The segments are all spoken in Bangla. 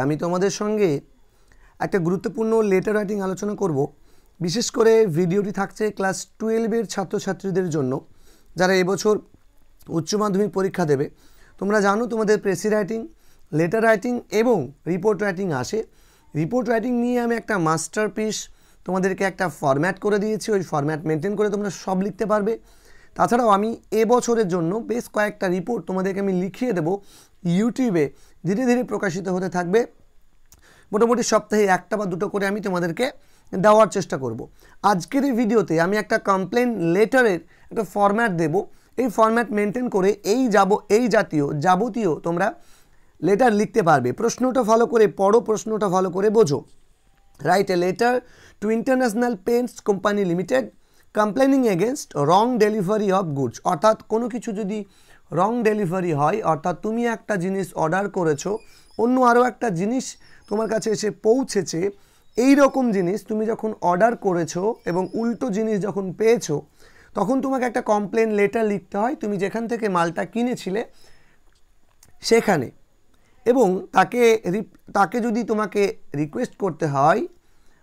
আমি তোমাদের সঙ্গে একটা গুরুত্বপূর্ণ লেটার রাইটিং আলোচনা করব। বিশেষ করে ভিডিওটি থাকছে ক্লাস 12 এর ছাত্রছাত্রীদের জন্য যারা এবছর উচ্চ মাধ্যমিক পরীক্ষা দেবে। তোমরা জানো তোমাদের প্রেসি রাইটিং, লেটার রাইটিং এবং রিপোর্ট রাইটিং আসে। রিপোর্ট রাইটিং নিয়ে আমি একটা মাস্টারপিস তোমাদেরকে একটা ফরম্যাট করে দিয়েছি। ওই ফরম্যাট মেনটেন করে তোমরা সব লিখতে পারবে। তাছাড়াও আমি এবছরের জন্য বেশ কয়েকটা রিপোর্ট তোমাদেরকে আমি লিখিয়ে দেব, ইউটিউবে ধীরে ধীরে প্রকাশিত হতে থাকবে। মোটামুটি সপ্তাহে একটা বা দুটো করে আমি তোমাদেরকে দেওয়ার চেষ্টা করব। আজকের এই ভিডিওতে আমি একটা কমপ্লেন লেটারের একটা ফরম্যাট দেব। এই ফরম্যাট মেনটেন করে এই জাতীয় যাবতীয় তোমরা লেটার লিখতে পারবে। প্রশ্নটা ফলো করে পড়ো, প্রশ্নটা ফলো করে বোঝো। Write a letter to international paints company limited complaining against wrong delivery of goods. অর্থাৎ কোনো কিছু যদি রং ডেলিভারি হয়, অর্থাৎ তুমি একটা জিনিস অর্ডার করেছো, অন্য আরও একটা জিনিস তোমার কাছে এসে পৌঁছেছে, এই রকম জিনিস তুমি যখন অর্ডার করেছো এবং উল্টো জিনিস যখন পেয়েছো, তখন তোমাকে একটা কমপ্লেন লেটার লিখতে হয় তুমি যেখান থেকে মালটা কিনেছিলে সেখানে। এবং তাকে যদি তোমাকে রিকোয়েস্ট করতে হয়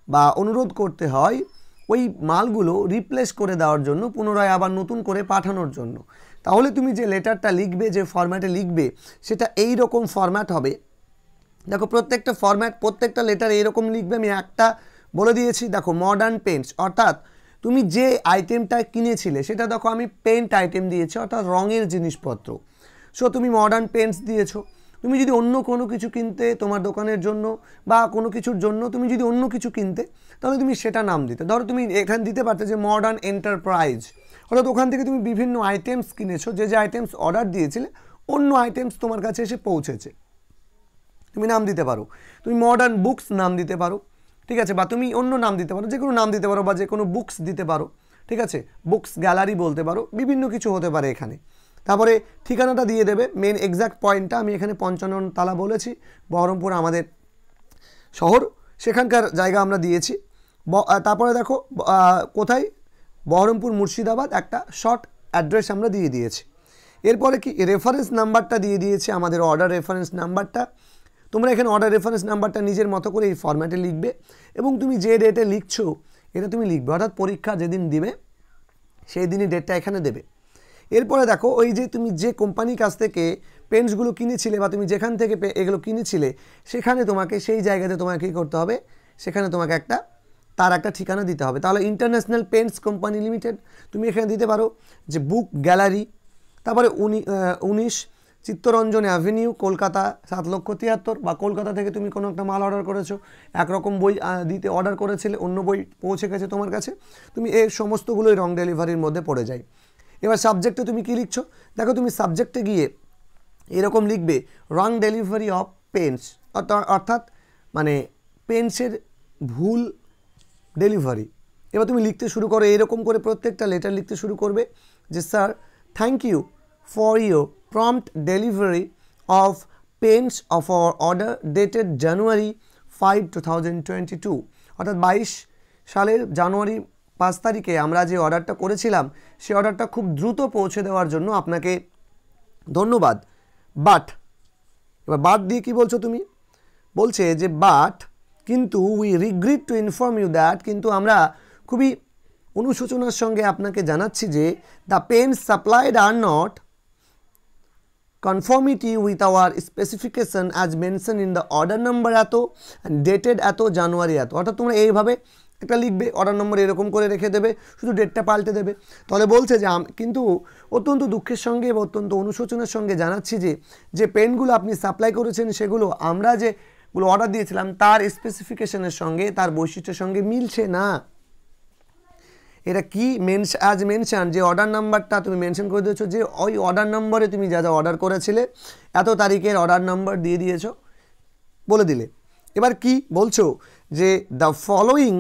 বা অনুরোধ করতে হয় ওই মালগুলো রিপ্লেস করে দেওয়ার জন্য, পুনরায় আবার নতুন করে পাঠানোর জন্য, তাহলে তুমি যে লেটারটা লিখবে, যে ফরম্যাটে লিখবে, সেটা এই রকম ফরম্যাট হবে। দেখো প্রত্যেকটা লেটার এইরকম লিখবে। আমি একটা বলে দিয়েছি, দেখো মডার্ন পেন্টস, অর্থাৎ তুমি যে আইটেমটা কিনেছিলে সেটা দেখো আমি পেন্ট আইটেম দিয়েছি, অর্থাৎ রঙের জিনিসপত্র। সো তুমি মডার্ন পেন্টস দিয়েছো। তুমি যদি অন্য কোনো কিছু কিনতে, তোমার দোকানের জন্য বা কোনো কিছুর জন্য তুমি যদি অন্য কিছু কিনতে, তাহলে তুমি সেটা নাম দিতে। ধরো তুমি এখানে দিতে পারতে যে মডার্ন এন্টারপ্রাইজ, অর্থাৎ ওখান থেকে তুমি বিভিন্ন আইটেমস কিনেছো, যে আইটেমস অর্ডার দিয়েছিলে অন্য আইটেমস তোমার কাছে এসে পৌঁছেছে, তুমি নাম দিতে পারো। তুমি মডার্ন বুকস নাম দিতে পারো, ঠিক আছে, বা তুমি অন্য নাম দিতে পারো, যে কোনো নাম দিতে পারো, বা যে কোনো বুকস দিতে পারো, ঠিক আছে, বুকস গ্যালারি বলতে পারো, বিভিন্ন কিছু হতে পারে এখানে। তারপরে ঠিকানাটা দিয়ে দেবে, মেন এক্স্যাক্ট পয়েন্টটা। আমি এখানে 55 তালা বলেছি, বহরমপুর আমাদের শহর, সেখানকার জায়গা আমরা দিয়েছি। তারপরে দেখো কোথায়, বহরমপুর মুর্শিদাবাদ, একটা শর্ট অ্যাড্রেস আমরা দিয়ে দিয়েছি। এরপরে কি রেফারেন্স নাম্বারটা দিয়ে দিয়েছি, আমাদের অর্ডার রেফারেন্স নাম্বারটা। তোমরা এখানে অর্ডার রেফারেন্স নাম্বারটা নিজের মতো করে এই ফরম্যাটে লিখবে এবং তুমি যে ডেটে লিখছো এটা তুমি লিখবে, অর্থাৎ পরীক্ষা যেদিন দিবে সেই দিনই ডেটটা এখানে দেবে। এরপরে দেখো ওই যে তুমি যে কোম্পানির কাছ থেকে পেন্টসগুলো কিনেছিলে বা তুমি যেখান থেকে এগুলো কিনেছিলে সেখানে তোমাকে, সেই জায়গাতে তোমাকে কী করতে হবে, সেখানে তোমাকে তার একটা ঠিকানা দিতে হবে। তাহলে ইন্টারন্যাশনাল পেন্টস কোম্পানি লিমিটেড তুমি এখানে দিতে পারো যে বুক গ্যালারি, তারপরে 19 চিত্তরঞ্জন অ্যাভিনিউ, কলকাতা 7,73,000, বা কলকাতা থেকে তুমি কোনো একটা মাল অর্ডার করেছো, একরকম বই অর্ডার করেছিলে, অন্য বই পৌঁছে গেছে তোমার কাছে, তুমি এই সমস্তগুলোই রং ডেলিভারির মধ্যে পড়ে যায়। এবার সাবজেক্টে তুমি কি লিখছো, দেখো তুমি সাবজেক্টে গিয়ে এরকম লিখবে রং ডেলিভারি অফ পেন্টস, অর্থাৎ মানে পেন্টসের ভুল ডেলিভারি। এবার তুমি লিখতে শুরু করো, এরকম করে প্রত্যেকটা লেটার লিখতে শুরু করবে যে sir thank you for your prompt delivery of paints of our order dated January 5, 2022, অর্থাৎ 22 সালের জানুয়ারি 5 তারিখে আমরা যে অর্ডারটা করেছিলাম সেই অর্ডারটা খুব দ্রুত পৌঁছে দেওয়ার জন্য আপনাকে ধন্যবাদ। বাট, এবার বাট দিয়ে কি বলছো তুমি, বলছে যে বাট কিন্তু we regret to inform you that, কিন্তু আমরা খুবই অনুশোচনার সঙ্গে আপনাকে জানাচ্ছি যে the paints supplied are not conformity with our specification as mention in the order number এত অ্যান্ড ডেটেড এত, জানুয়ারি এত। অর্থাৎ তোমরা এইভাবে একটা লিখবে, অর্ডার নম্বর এরকম করে রেখে দেবে, শুধু ডেটটা পাল্টে দেবে। তাহলে বলছে যে কিন্তু অত্যন্ত দুঃখের সঙ্গে বা অত্যন্ত অনুশোচনার সঙ্গে জানাচ্ছি যে পেনগুলো আপনি সাপ্লাই করেছেন সেগুলো আমরা যেগুলো অর্ডার দিয়েছিলাম তার স্পেসিফিকেশনের সঙ্গে, তার বৈশিষ্ট্যের সঙ্গে মিলছে না। এটা কি অ্যাজ মেনশন, যে অর্ডার নাম্বারটা তুমি মেনশন করে দিয়েছো, যে ওই অর্ডার নম্বরে তুমি যা যা অর্ডার করেছিলে এত তারিখের অর্ডার নাম্বার দিয়ে দিয়েছো, বলে দিলে। এবার কি বলছো যে the following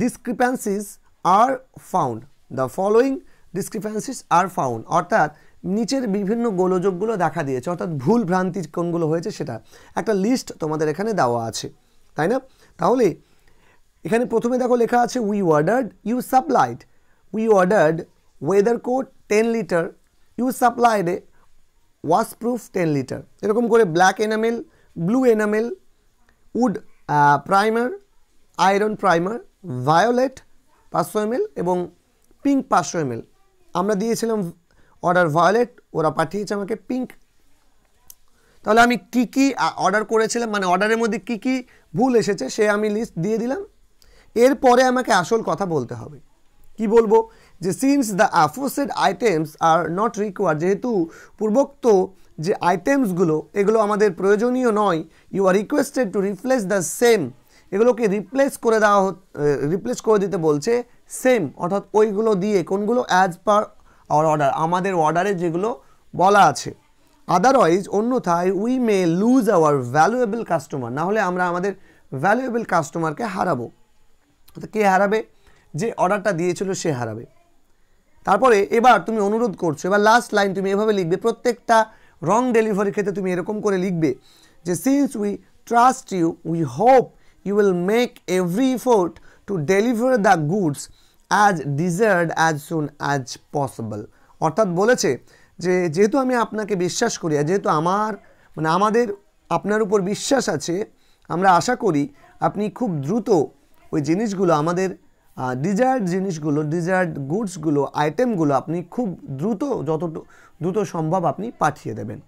discrepancies are found, the following discrepancies are found, অর্থাৎ নিচের বিভিন্ন গোলযোগগুলো দেখা দিয়েছে, অর্থাৎ ভুল ভ্রান্তি কোনগুলো হয়েছে সেটা একটা লিস্ট তোমাদের এখানে দেওয়া আছে, তাই না? তাহলে এখানে প্রথমে দেখো লেখা আছে we ordered, you supplied. We ordered weather coat 10 liter, you supplied a washproof 10 liter. এরকম করে black enamel blue enamel, wood primer, iron primer, violet 500 ml এবং পিঙ্ক 500 ml। আমরা দিয়েছিলাম অর্ডার ভায়োলেট, ওরা পাঠিয়েছে আমাকে পিঙ্ক। তাহলে আমি কি কি অর্ডার করেছিলাম, মানে অর্ডারের মধ্যে কি কি ভুল এসেছে সে আমি লিস্ট দিয়ে দিলাম। এরপরে আমাকে আসল কথা বলতে হবে। কি বলবো, যে since the aforesaid items are not required, যেহেতু পূর্বোক্ত যে আইটেমসগুলো এগুলো আমাদের প্রয়োজনীয় নয়, you are requested to replace the same, এগুলোকে রিপ্লেস করে দিতে বলছে সেম, অর্থাৎ ওইগুলো দিয়ে, কোনগুলো, অ্যাজ পার আওয়ার অর্ডার, আমাদের অর্ডারে যেগুলো বলা আছে। আদারওয়াইজ অন্যথায় we may lose our valuable customer, না হলে আমরা আমাদের ভ্যালুয়েবল কাস্টমারকে হারাবো। কে হারাবে, যে অর্ডারটা দিয়েছিল সে হারাবে। তারপরে এবার তুমি অনুরোধ করছো, এবার লাস্ট লাইন তুমি এভাবে লিখবে, প্রত্যেকটা রং ডেলিভারির ক্ষেত্রে তুমি এরকম করে লিখবে যে since we trust you, we hope you will make every effort to deliver the goods as desired as soon as possible. অর্থাৎ বলেছে যে যেহেতু আমি আপনাকে বিশ্বাস করি, আর যেহেতু আমাদের আপনার উপর বিশ্বাস আছে, আমরা আশা করি আপনি খুব দ্রুত ওই জিনিসগুলো, আমাদের ডিজায়ার্ড জিনিসগুলো, ডিজায়ার্ড গুডসগুলো, আইটেমগুলো আপনি খুব দ্রুত, যত দ্রুত সম্ভব আপনি পাঠিয়ে দেবেন।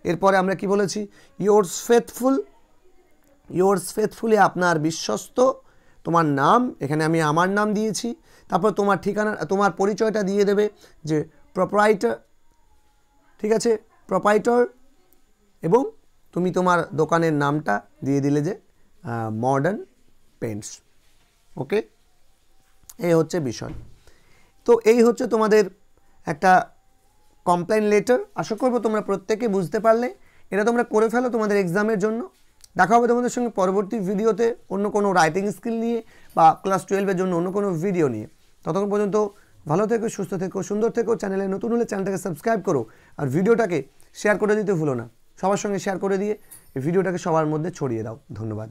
এরপরে আমরা কি বলেছি, ইয়োর্স ফেথফুলি, আপনার বিশ্বস্ত, তোমার নাম, এখানে আমি আমার নাম দিয়েছি, তারপর তোমার ঠিকানা, তোমার পরিচয়টা দিয়ে দেবে যে প্রোপ্রাইটার, ঠিক আছে, প্রোপ্রাইটর, এবং তুমি তোমার দোকানের নামটা দিয়ে দিলে যে মডার্ন পেন্টস। ওকে, এই হচ্ছে বিষয়। তো এই হচ্ছে তোমাদের একটা কমপ্লেন লেটার। আশা করবো তোমরা প্রত্যেকে বুঝতে পারলে, এটা তোমরা করে ফেলো তোমাদের এক্সামের জন্য। দেখা হবে তোমাদের সঙ্গে পরবর্তী ভিডিওতে অন্য কোনো রাইটিং স্কিল নিয়ে বা ক্লাস 12-এর জন্য অন্য কোনো ভিডিও নিয়ে। ততক্ষণ পর্যন্ত ভালো থেকো, সুস্থ থেকো, সুন্দর থেকো। চ্যানেলে নতুন হলে চ্যানেলটাকে সাবস্ক্রাইব করো, আর ভিডিওটাকে শেয়ার করে দিতে ভুলো না। সবার সঙ্গে শেয়ার করে দিয়ে এই ভিডিওটাকে সবার মধ্যে ছড়িয়ে দাও। ধন্যবাদ।